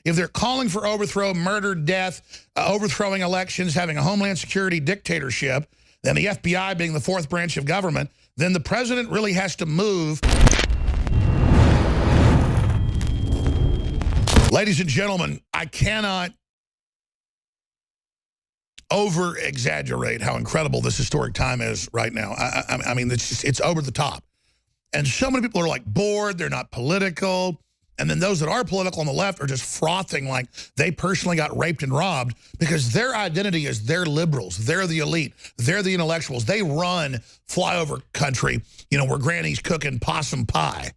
if they're calling for overthrow, murder, death, overthrowing elections, having a Homeland Security dictatorship, then the FBI being the fourth branch of government, then the president really has to move. Ladies and gentlemen, I cannot over-exaggerate how incredible this historic time is right now. I mean, it's over the top. And so many people are like bored, they're not political. And then those that are political on the left are just frothing like they personally got raped and robbed because their identity is they're liberals, they're the elite, they're the intellectuals. They run flyover country, you know, where granny's cooking possum pie.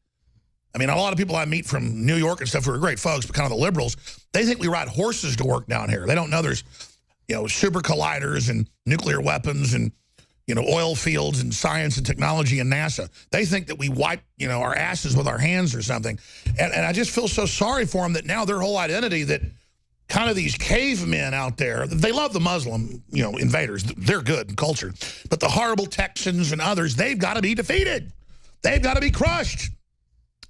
I mean, a lot of people I meet from New York and stuff who are great folks, but kind of the liberals, they think we ride horses to work down here. They don't know there's, you know, super colliders and nuclear weapons and, you know, oil fields and science and technology and NASA. They think that we wipe, you know, our asses with our hands or something. And I just feel so sorry for them that now their whole identity that kind of these cavemen out there, they love the Muslim, you know, invaders. They're good and cultured. But the horrible Texans and others, they've got to be defeated. They've got to be crushed.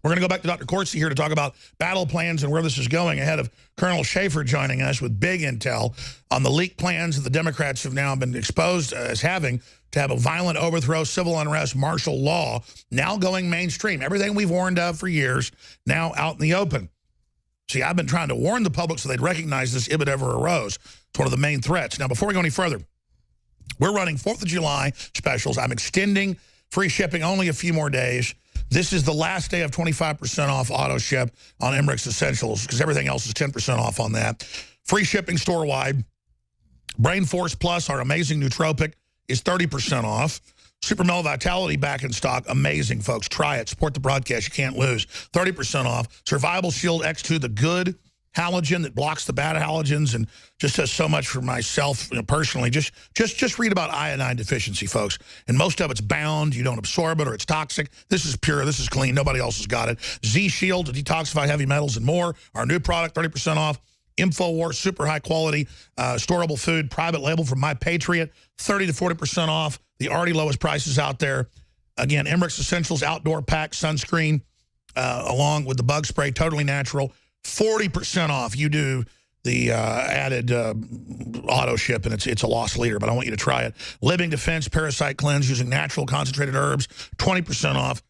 We're going to go back to Dr. Corsi here to talk about battle plans and where this is going ahead of Colonel Schaefer joining us with big intel on the leaked plans that the Democrats have now been exposed as having to have a violent overthrow, civil unrest, martial law, now going mainstream. Everything we've warned of for years, now out in the open. See, I've been trying to warn the public so they'd recognize this if it ever arose. It's one of the main threats. Now, before we go any further, we're running 4th of July specials. I'm extending free shipping only a few more days. This is the last day of 25% off auto ship on Emmerich Essentials because everything else is 10% off on that. Free shipping store-wide. Brain Force Plus, our amazing nootropic, is 30% off. Super Mel Vitality back in stock. Amazing, folks. Try it. Support the broadcast. You can't lose. 30% off. Survival Shield X2, the good halogen that blocks the bad halogens and just does so much for myself, you know, personally. Just read about iodine deficiency, folks. And most of it's bound. You don't absorb it or it's toxic. This is pure. This is clean. Nobody else has got it. Z-Shield to detoxify heavy metals and more. Our new product, 30% off. InfoWars, super high quality, storable food, private label from My Patriot, 30 to 40% off. The already lowest prices out there. Again, Emmerich Essentials Outdoor Pack Sunscreen, along with the bug spray, totally natural. 40% off. You do the added auto ship, and it's a lost leader, but I want you to try it. Living Defense Parasite Cleanse using natural concentrated herbs, 20% off.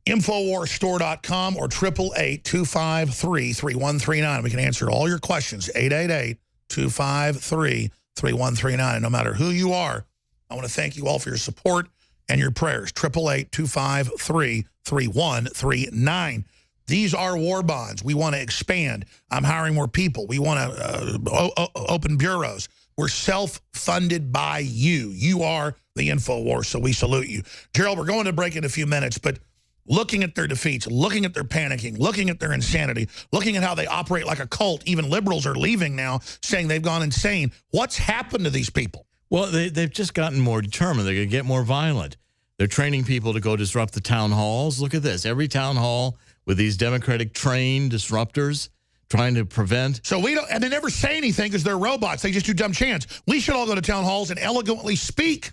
InfoWarsStore.com or 888-253-3139. We can answer all your questions. 888-253-3139. And no matter who you are, I want to thank you all for your support and your prayers. 888-253-3139. These are war bonds. We want to expand. I'm hiring more people. We want to open bureaus. We're self-funded by you. You are the InfoWars, so we salute you. Gerald, we're going to break in a few minutes, but looking at their defeats, looking at their panicking, looking at their insanity, looking at how they operate like a cult. Even liberals are leaving now, saying they've gone insane. What's happened to these people? Well, they've just gotten more determined. They're going to get more violent. They're training people to go disrupt the town halls. Look at this. Every town hall with these Democratic trained disruptors trying to prevent. So we don't, and they never say anything because they're robots. They just do dumb chants. We should all go to town halls and elegantly speak.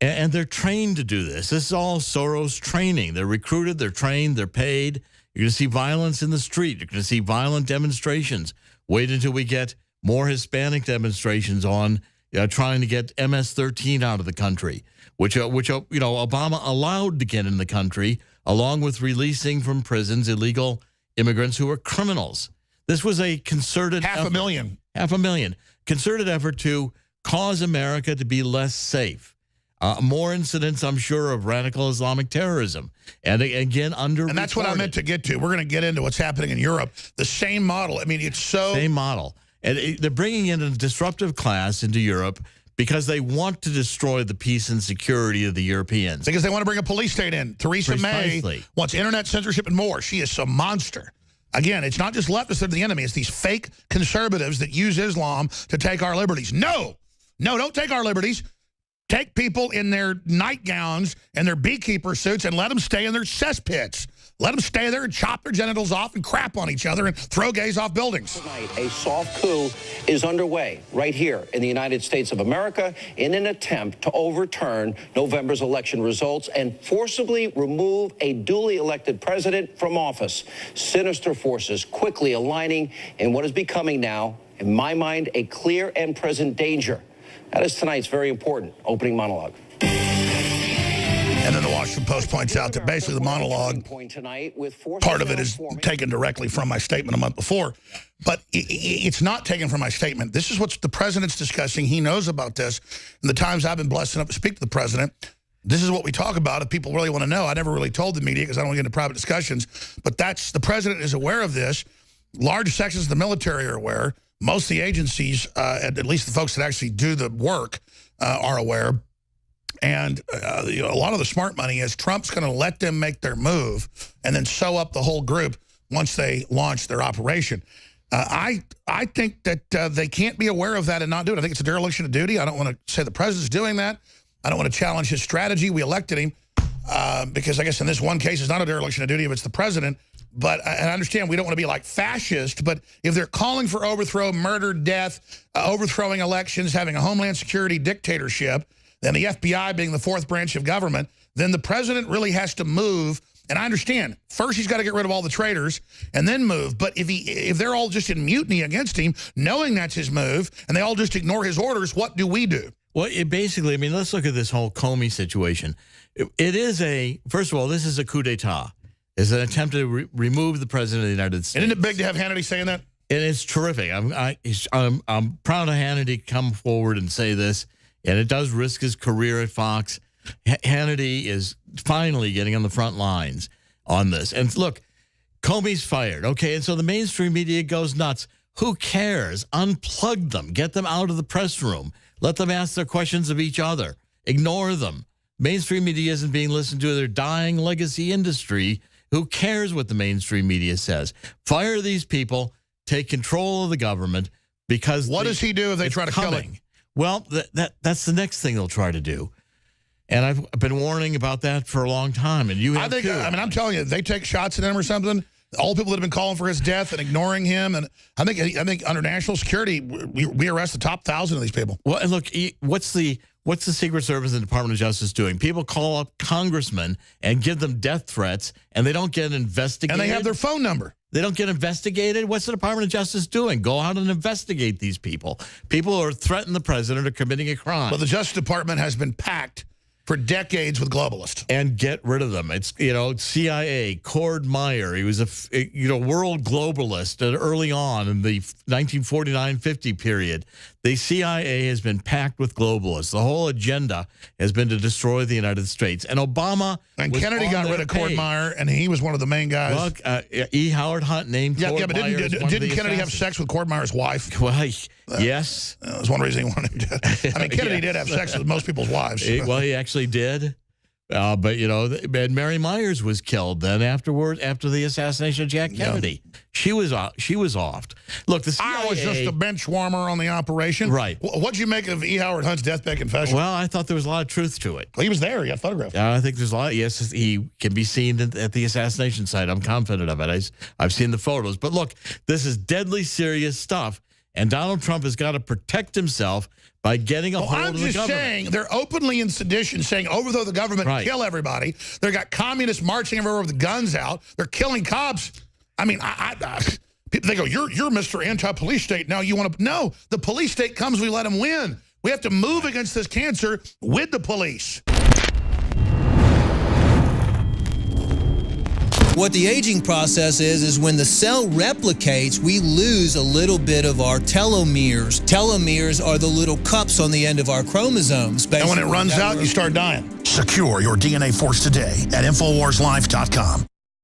And they're trained to do this. This is all Soros training. They're recruited, they're trained, they're paid. You're going to see violence in the street. You're going to see violent demonstrations. Wait until we get more Hispanic demonstrations on trying to get MS-13 out of the country, which Obama allowed to get in the country, along with releasing from prisons illegal immigrants who are criminals. This was a concerted Half a million concerted effort to cause America to be less safe. More incidents, I'm sure, of radical Islamic terrorism. And again, And that's what I meant to get to. We're going to get into what's happening in Europe. The same model. I mean, it's so... Same model. And they're bringing in a disruptive class into Europe because they want to destroy the peace and security of the Europeans. Because they want to bring a police state in. Theresa May wants internet censorship and more. She is some monster. Again, it's not just leftists that are the enemy. It's these fake conservatives that use Islam to take our liberties. No, don't take our liberties. Take people in their nightgowns and their beekeeper suits and let them stay in their cesspits. let them stay there and chop their genitals off and crap on each other and throw gays off buildings. Tonight, a soft coup is underway right here in the United States of America in an attempt to overturn November's election results and forcibly remove a duly elected president from office. Sinister forces quickly aligning in what is becoming now, in my mind, a clear and present danger. That is tonight's very important opening monologue. And then the Washington Post points out that basically the monologue, part of it is taken directly from my statement a month before. But it's not taken from my statement. This is what the president's discussing. He knows about this. And the times I've been blessed enough to speak to the president, this is what we talk about if people really want to know. I never really told the media because I don't get into private discussions. But the president is aware of this. Large sections of the military are aware. Most of the agencies, at least the folks that actually do the work, are aware. And a lot of the smart money is Trump's going to let them make their move and then sew up the whole group once they launch their operation. I think that they can't be aware of that and not do it. I think it's a dereliction of duty. I don't want to say the president's doing that. I don't want to challenge his strategy. We elected him because I guess in this one case it's not a dereliction of duty if it's the president. But I understand we don't want to be like fascist, but if they're calling for overthrow, murder, death, overthrowing elections, having a Homeland Security dictatorship, then the FBI being the fourth branch of government, then the president really has to move. And I understand, first he's got to get rid of all the traitors and then move. But if they're all just in mutiny against him, knowing that's his move, and they all just ignore his orders, what do we do? Well, basically, I mean, let's look at this whole Comey situation. It is first of all, this is a coup d'etat. It's an attempt to remove the president of the United States. Isn't it big to have Hannity saying that? And it's terrific. I'm proud of Hannity to come forward and say this. And it does risk his career at Fox. Hannity is finally getting on the front lines on this. And look, Comey's fired. Okay, and so the mainstream media goes nuts. Who cares? Unplug them. Get them out of the press room. Let them ask their questions of each other. Ignore them. Mainstream media isn't being listened to. Their dying legacy industry. Who cares what the mainstream media says? Fire these people. Take control of the government because what does he do if they try to kill him? Well, that's the next thing they'll try to do. And I've been warning about that for a long time. And you have too. I mean, I'm telling you, if they take shots at him or something, all the people that have been calling for his death and ignoring him, and I think under national security, we arrest the top 1,000 of these people. Well, and look, what's the Secret Service and the Department of Justice doing? People call up congressmen and give them death threats, and they don't get investigated. And they have their phone number. They don't get investigated. What's the Department of Justice doing? Go out and investigate these people. People who are threatening the president are committing a crime. Well, the Justice Department has been packed for decades with globalists. And get rid of them. It's, CIA, Cord Meyer. He was a world globalist early on in the 1949-50 period. The CIA has been packed with globalists. The whole agenda has been to destroy the United States. And Obama and Kennedy got rid of Cord Meyer, and he was one of the main guys. Well, E. Howard Hunt named Cord Meyer. Yeah, but didn't Kennedy have sex with Cord Meyer's wife? Well, yes. That was one reason he wanted him dead. I mean, Kennedy did have sex with most people's wives. Well, he actually did. But, and Mary Myers was killed then after the assassination of Jack Kennedy. Yeah. She was off. Look, the CIA... I was just a bench warmer on the operation. Right. What'd you make of E. Howard Hunt's deathbed confession? Well, I thought there was a lot of truth to it. Well, he was there. He got photographed. I think there's a lot. Yes, he can be seen at the assassination site. I'm confident of it. I've seen the photos. But look, this is deadly serious stuff. And Donald Trump has got to protect himself by getting a hold of the government. I'm just saying, they're openly in sedition, saying overthrow the government, kill everybody. They've got communists marching everywhere with guns out. They're killing cops. I mean, people, they go, you're Mr. Anti-Police State. Now you want to... No, the police state comes, we let them win. We have to move against this cancer with the police. What the aging process is when the cell replicates, we lose a little bit of our telomeres. Telomeres are the little cups on the end of our chromosomes. And when it runs out, you start dying. Secure your DNA force today at InfoWarsLife.com.